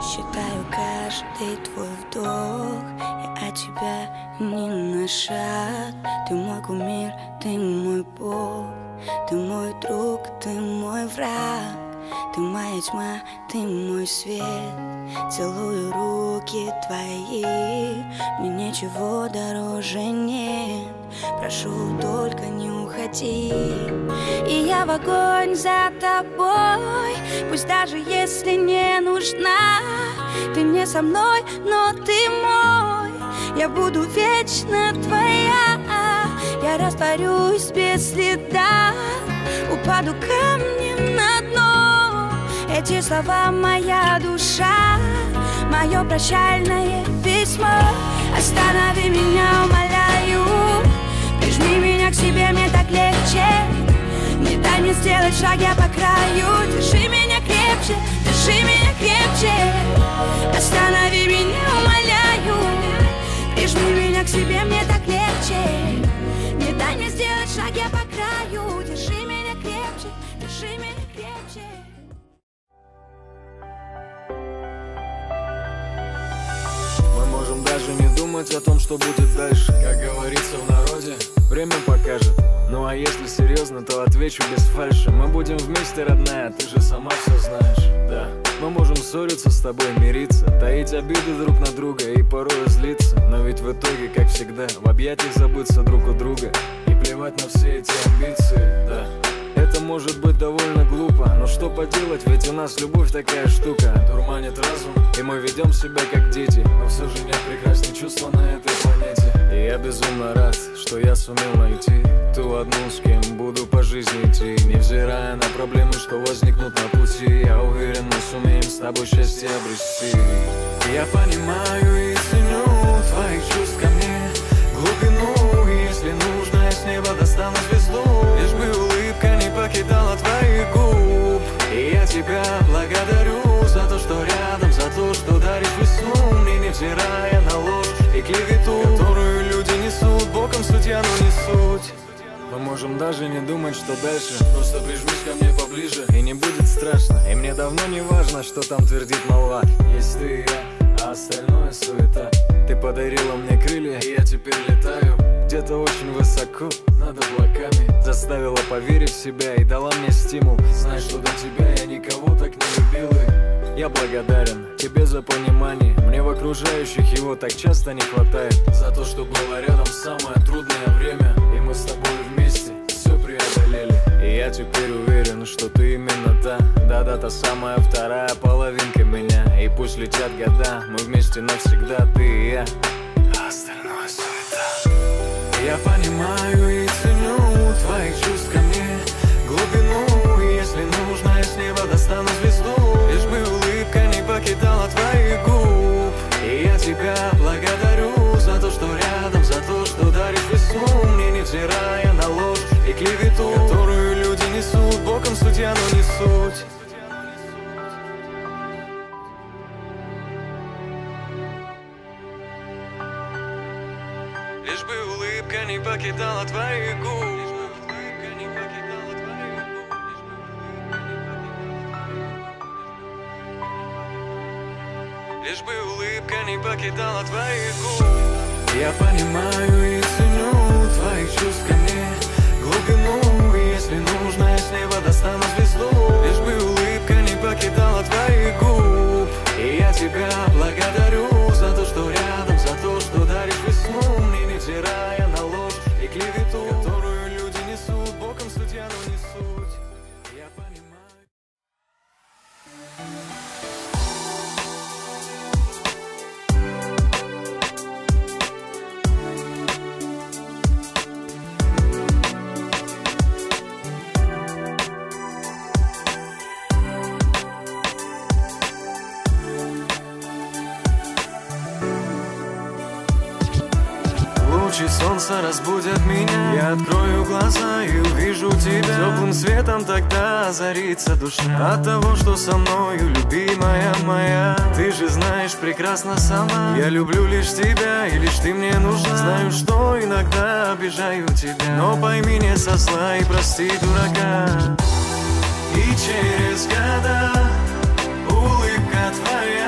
Считаю каждый твой вдох, я от тебя не на шаг. Ты мой кумир, ты мой бог, ты мой друг, ты мой враг. Ты моя тьма, ты мой свет. Целую руки твои, мне ничего дороже нет. Прошу, только не уходи. И я в огонь за тобой, пусть даже если не нужна. Ты не со мной, но ты мой. Я буду вечно твоя. Я растворюсь без следа, упаду камнем на дно. Эти слова моя душа, мое прощальное письмо. Останови меня, умоляю, прижми меня к себе, мне так легче. Не дай мне сделать шаг, я по краю. Держи меня крепче, держи меня крепче. Останови меня, умоляю, прижми меня к себе, мне так легче. Не дай мне сделать шаг, я по краю. Держи меня крепче, держи меня крепче. Мы можем даже не думать о том, что будет дальше. Как говорится в народе, время покажет. Ну а если серьезно, то отвечу без фальши. Мы будем вместе, родная, ты же сама все знаешь. Да, мы можем ссориться с тобой, мириться, таить обиды друг на друга и порой злиться. Но ведь в итоге, как всегда, в объятиях забыться друг у друга и плевать на все эти амбиции, да. Это может быть довольно глупо, но что поделать, ведь у нас любовь такая штука. Дурманит разум, и мы ведем себя как дети. Но все же нет прекрасней чувства на этой планете. И я безумно рад, что я сумел найти ту одну, с кем буду по жизни идти. Невзирая на проблемы, что возникнут на пути, я уверен, мы сумеем с тобой счастье обрести. Я понимаю и ценю твоих чувств ко мне, глубину, и если нужно, я с неба достану звезду. Лишь бы улыбка не покидала твоих губ. И я тебя благодарю за то, что рядом, за то, что даришь весну мне, невзирая на ложь и клевету, которую люди несут боком, судья, но не суть. Мы можем даже не думать, что дальше. Просто прижмись ко мне поближе, и не будет страшно. И мне давно не важно, что там твердит молва. Есть ты и я, а остальное суета. Ты подарила мне крылья, и я теперь летаю где-то очень высоко, над облаками. Заставила поверить в себя и дала мне стимул. Знай, что до тебя я никого так не любил. И я благодарен тебе за понимание. Мне в окружающих его так часто не хватает. За то, что было рядом в самое трудное время. И мы с тобой вместе все преодолели. И я теперь уверен, что ты именно та. Да-да, та самая вторая половинка меня. И пусть летят года, мы вместе навсегда, ты и я. А остальное суета. Я понимаю и ценю твоих чувств ко мне, глубину, и если нужно, я с неба достану звезду. Лишь бы улыбка не покидала твоих губ. И я тебя благодарю за то, что рядом, за то, что даришь весну мне, невзирая на ложь и клевету, которую люди несут боком, судья, но не суть. Лишь бы улыбка не покидала твоих губ. Лишь бы улыбка не покидала твоих губ. Я понимаю и ценю твоих чувств ко мне, глубину, и если нужно, я с неба достану звезду. Лишь бы улыбка не покидала твоих губ. И я тебя благодарю за то, что рядом, за то, что даришь весну мне, невзирая на ложь и клевету, которую люди несут боком, судья, но не суть. Я понимаю. Лучи солнца разбудят меня. Я открою глаза и увижу тебя. Теплым светом тогда озарится душа от того, что со мною, любимая моя. Ты же знаешь прекрасно сама, я люблю лишь тебя, и лишь ты мне нужна. Знаю, что иногда обижаю тебя, но пойми не со зла и прости дурака. И через года улыбка твоя